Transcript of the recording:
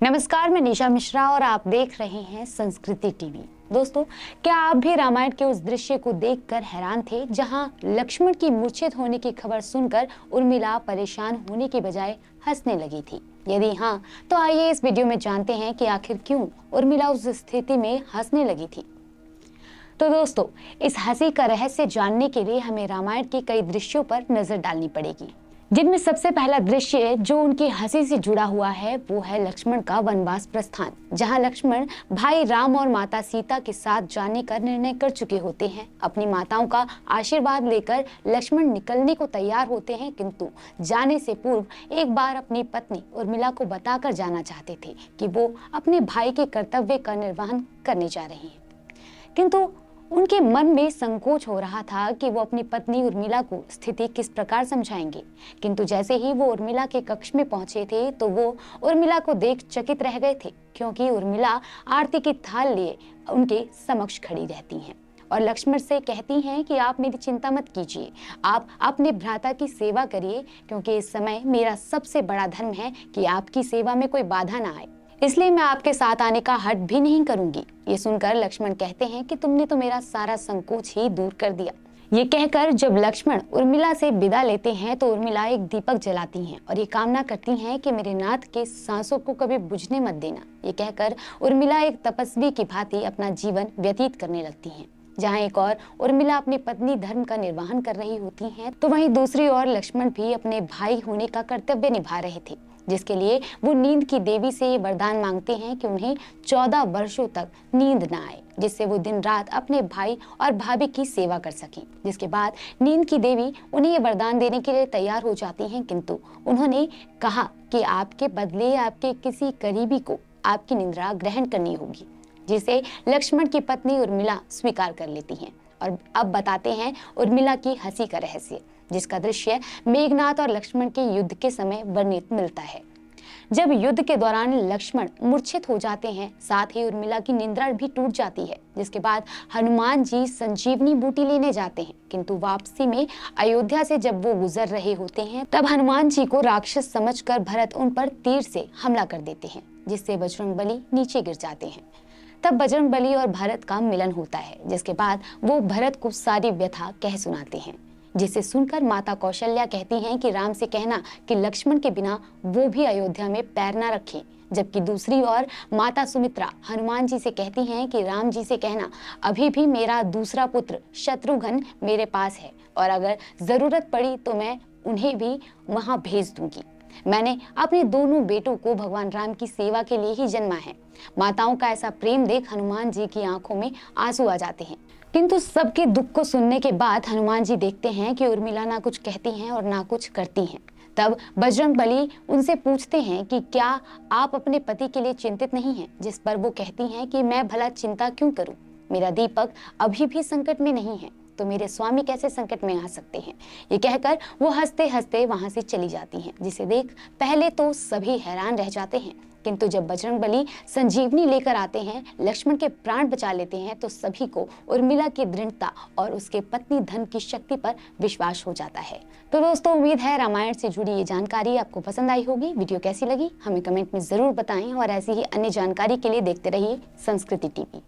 नमस्कार, मैं निशा मिश्रा और आप देख रहे हैं संस्कृति टीवी। दोस्तों, क्या आप भी रामायण के उस दृश्य को देखकर हैरान थे जहां लक्ष्मण की मूर्छित होने की खबर सुनकर उर्मिला परेशान होने की बजाय हंसने लगी थी? यदि हाँ, तो आइए इस वीडियो में जानते हैं कि आखिर क्यों उर्मिला उस स्थिति में हंसने लगी थी। तो दोस्तों, इस हंसी का रहस्य जानने के लिए हमें रामायण के कई दृश्यों पर नजर डालनी पड़ेगी, जिनमें सबसे पहला दृश्य जो उनकी हंसी से जुड़ा हुआ है वो है लक्ष्मण का वनवास प्रस्थान, जहां लक्ष्मण भाई राम और माता सीता के साथ जाने का निर्णय कर चुके होते हैं। अपनी माताओं का आशीर्वाद लेकर लक्ष्मण निकलने को तैयार होते हैं, किंतु जाने से पूर्व एक बार अपनी पत्नी उर्मिला को बताकर जाना चाहते थे कि वो अपने भाई के कर्तव्य का निर्वहन करने जा रहे हैं। किंतु उनके मन में संकोच हो रहा था कि वो अपनी पत्नी उर्मिला को स्थिति किस प्रकार समझाएंगे। किंतु जैसे ही वो उर्मिला के कक्ष में पहुंचे थे तो वो उर्मिला को देख चकित रह गए थे, क्योंकि उर्मिला आरती की थाल लिए उनके समक्ष खड़ी रहती हैं और लक्ष्मण से कहती हैं कि आप मेरी चिंता मत कीजिए, आप अपने भ्राता की सेवा करिए, क्योंकि इस समय मेरा सबसे बड़ा धर्म है कि आपकी सेवा में कोई बाधा ना आए, इसलिए मैं आपके साथ आने का हट भी नहीं करूंगी। ये सुनकर लक्ष्मण कहते हैं कि तुमने तो मेरा सारा संकोच ही दूर कर दिया। ये कहकर जब लक्ष्मण उर्मिला से विदा लेते हैं तो उर्मिला एक दीपक जलाती हैं और ये कामना करती हैं कि मेरे नाथ के सांसों को कभी बुझने मत देना। ये कहकर उर्मिला एक तपस्वी की भांति अपना जीवन व्यतीत करने लगती हैं। जहाँ एक और उर्मिला अपनी पत्नी धर्म का निर्वहन कर रही होती हैं, तो वहीं दूसरी ओर लक्ष्मण भी अपने भाई होने का कर्तव्य निभा रहे थे, जिसके लिए वो नींद की देवी से ये वरदान मांगते हैं कि उन्हें 14 वर्षों तक नींद न आए, जिससे वो दिन रात अपने भाई और भाभी की सेवा कर सकें। जिसके बाद नींद की देवी उन्हें ये वरदान देने के लिए तैयार हो जाती हैं, किंतु उन्होंने कहा कि आपके बदले आपके किसी करीबी को आपकी निद्रा ग्रहण करनी होगी, जिसे लक्ष्मण की पत्नी उर्मिला स्वीकार कर लेती हैं। और अब बताते हैं उर्मिला की हंसी का रहस्य, जिसका दृश्य मेघनाथ और लक्ष्मण के युद्ध के समय वर्णित मिलता है। जब युद्ध के दौरान लक्ष्मण मूर्छित हो जाते हैं, साथ ही उर्मिला की निद्रा भी टूट जाती है, जिसके बाद हनुमान जी संजीवनी बूटी लेने जाते हैं, किंतु वापसी में अयोध्या से जब वो गुजर रहे होते हैं तब हनुमान जी को राक्षस समझकर भरत उन पर तीर से हमला कर देते हैं, जिससे बजरंगबली नीचे गिर जाते हैं। तब बजरंगबली और भरत का मिलन होता है, जिसके बाद वो भरत को सारी व्यथा कह सुनाते हैं, जिसे सुनकर माता कौशल्या कहती हैं कि राम से कहना कि लक्ष्मण के बिना वो भी अयोध्या में पैर न रखें। जबकि दूसरी ओर माता सुमित्रा हनुमान जी से कहती हैं कि राम जी से कहना अभी भी मेरा दूसरा पुत्र शत्रुघ्न मेरे पास है और अगर जरूरत पड़ी तो मैं उन्हें भी वहां भेज दूंगी। मैंने अपने दोनों बेटों को भगवान राम की सेवा के लिए ही जन्मा है। माताओं का ऐसा प्रेम देख हनुमान जी की आंखों में आंसू आ जाते हैं। किंतु सबके दुख को सुनने के बाद हनुमान जी देखते हैं कि उर्मिला ना कुछ कहती हैं और ना कुछ करती हैं। तब बजरंगबली उनसे पूछते हैं कि क्या आप अपने पति के लिए चिंतित नहीं हैं, जिस पर वो कहती हैं कि मैं भला चिंता क्यों करूं, मेरा दीपक अभी भी संकट में नहीं है, तो मेरे स्वामी कैसे संकट में आ सकते हैं। ये कहकर वो हंसते हंसते वहां से चली जाती हैं, जिसे देख पहले तो सभी हैरान रह जाते हैं, किंतु जब बजरंगबली संजीवनी लेकर आते हैं, लक्ष्मण के प्राण बचा लेते हैं, तो सभी को उर्मिला की दृढ़ता और उसके पत्नी धन की शक्ति पर विश्वास हो जाता है। तो दोस्तों, उम्मीद है रामायण से जुड़ी ये जानकारी आपको पसंद आई होगी। वीडियो कैसी लगी हमें कमेंट में जरूर बताएं और ऐसी ही अन्य जानकारी के लिए देखते रहिए संस्कृति टीवी।